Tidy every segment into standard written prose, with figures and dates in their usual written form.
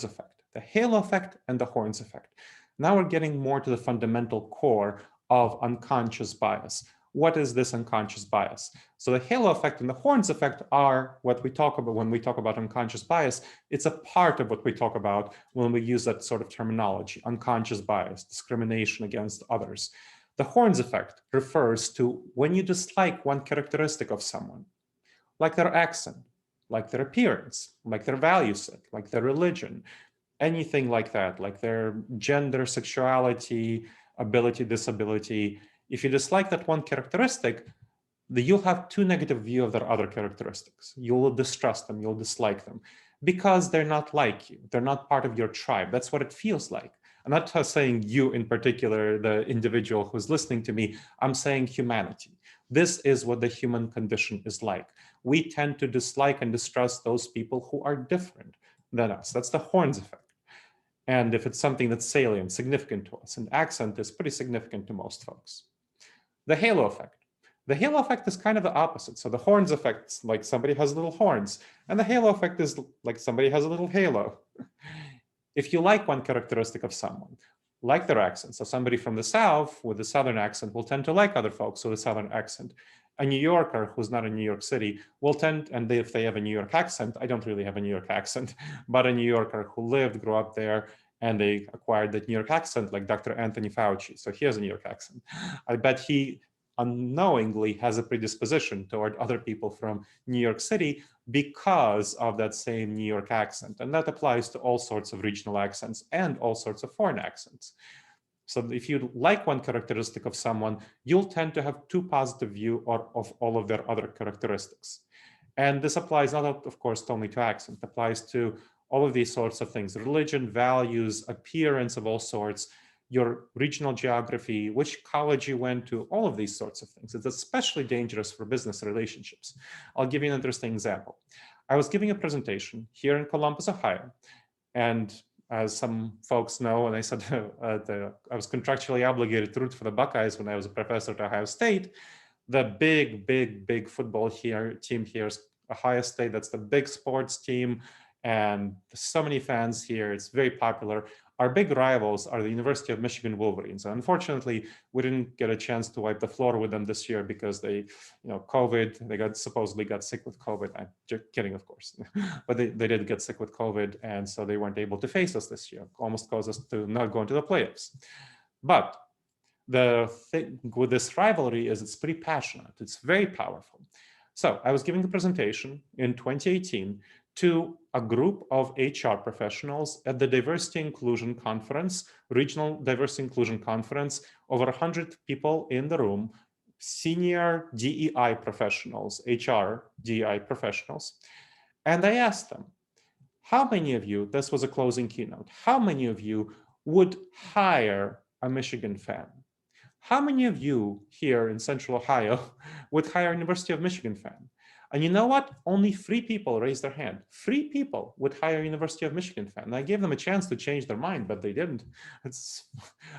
effect, the halo effect and the horns effect. Now we're getting more to the fundamental core of unconscious bias. What is this unconscious bias? So the halo effect and the horns effect are what we talk about when we talk about unconscious bias. It's a part of what we talk about when we use that sort of terminology, unconscious bias, discrimination against others. The horns effect refers to when you dislike one characteristic of someone, like their accent, like their appearance, like their value set, like their religion, anything like that, like their gender, sexuality, ability, disability. If you dislike that one characteristic, you'll have too negative view of their other characteristics. You'll distrust them, you'll dislike them because they're not like you. They're not part of your tribe. That's what it feels like. I'm not saying you in particular, the individual who's listening to me, I'm saying humanity. This is what the human condition is like. We tend to dislike and distrust those people who are different than us. That's the horns effect. And if it's something that's salient, significant to us, and accent is pretty significant to most folks. The halo effect. The halo effect is kind of the opposite. So the horns effect, like somebody has little horns, and the halo effect is like somebody has a little halo. If you like one characteristic of someone, like their accent, so somebody from the South with a Southern accent will tend to like other folks with a Southern accent. A New Yorker who's not in New York City will tend, and if they have a New York accent, I don't really have a New York accent, but a New Yorker who lived, grew up there, and they acquired that New York accent, like Dr. Anthony Fauci. So he has a New York accent. I bet he unknowingly has a predisposition toward other people from New York City because of that same New York accent. And that applies to all sorts of regional accents and all sorts of foreign accents. So if you like one characteristic of someone, you'll tend to have too positive view of all of their other characteristics. And this applies not, of course, only to accent, it applies to all of these sorts of things, religion, values, appearance of all sorts, your regional geography, which college you went to, all of these sorts of things. It's especially dangerous for business relationships. I'll give you an interesting example. I was giving a presentation here in Columbus, Ohio, and as some folks know, and I said I was contractually obligated to root for the Buckeyes when I was a professor at Ohio State. The big football team here is Ohio State. That's the big sports team, and so many fans here. It's very popular. Our big rivals are the University of Michigan Wolverines. And unfortunately, we didn't get a chance to wipe the floor with them this year because they, COVID, they supposedly got sick with COVID. I'm just kidding, of course, but they did get sick with COVID. And so they weren't able to face us this year, almost caused us to not go into the playoffs. But the thing with this rivalry is it's pretty passionate. It's very powerful. So I was giving a presentation in 2018 to a group of HR professionals at the Diversity Inclusion Conference, Regional Diversity Inclusion Conference, over 100 people in the room, senior DEI professionals, HR DEI professionals. And I asked them, how many of you, this was a closing keynote, how many of you would hire a Michigan fan? How many of you here in Central Ohio would hire a University of Michigan fan? And you know what? Only 3 people raised their hand. 3 people would hire a University of Michigan fan. And I gave them a chance to change their mind, but they didn't.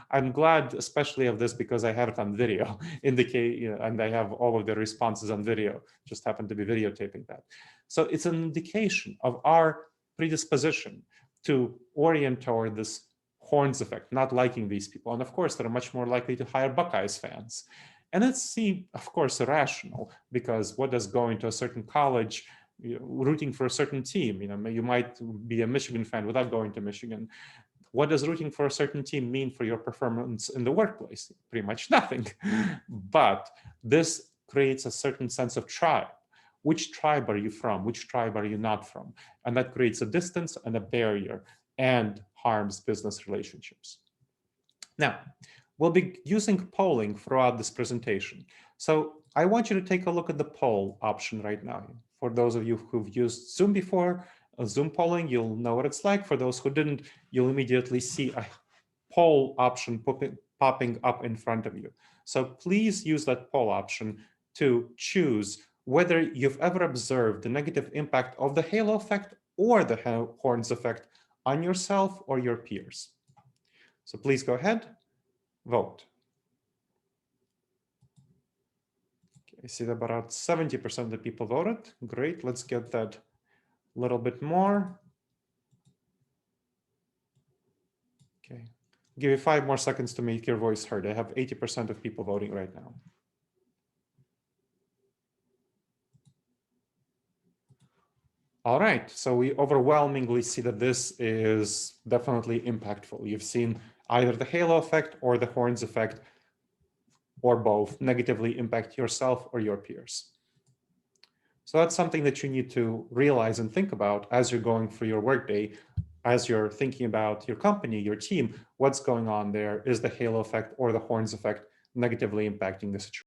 I'm glad, especially of this, because I have it on video, and I have all of the responses on video. Just happened to be videotaping that. So it's an indication of our predisposition to orient toward this horns effect, not liking these people. And of course, they're much more likely to hire Buckeyes fans. And it's, of course, irrational, because what does going to a certain college, rooting for a certain team, you might be a Michigan fan without going to Michigan. What does rooting for a certain team mean for your performance in the workplace? Pretty much nothing. But this creates a certain sense of tribe. Which tribe are you from? Which tribe are you not from? And that creates a distance and a barrier and harms business relationships. Now, we'll be using polling throughout this presentation. So I want you to take a look at the poll option right now. For those of you who've used Zoom before, Zoom polling, you'll know what it's like. For those who didn't, you'll immediately see a poll option popping up in front of you. So please use that poll option to choose whether you've ever observed the negative impact of the halo effect or the horns effect on yourself or your peers. So please go ahead, vote. Okay, I see that about 70% of the people voted. Great, let's get that a little bit more. Okay. Give you 5 more seconds to make your voice heard. I have 80% of people voting right now. All right, so we overwhelmingly see that this is definitely impactful. You've seen either the halo effect or the horns effect, or both, negatively impact yourself or your peers. So that's something that you need to realize and think about as you're going through your workday, as you're thinking about your company, your team, what's going on there? Is the halo effect or the horns effect negatively impacting the situation?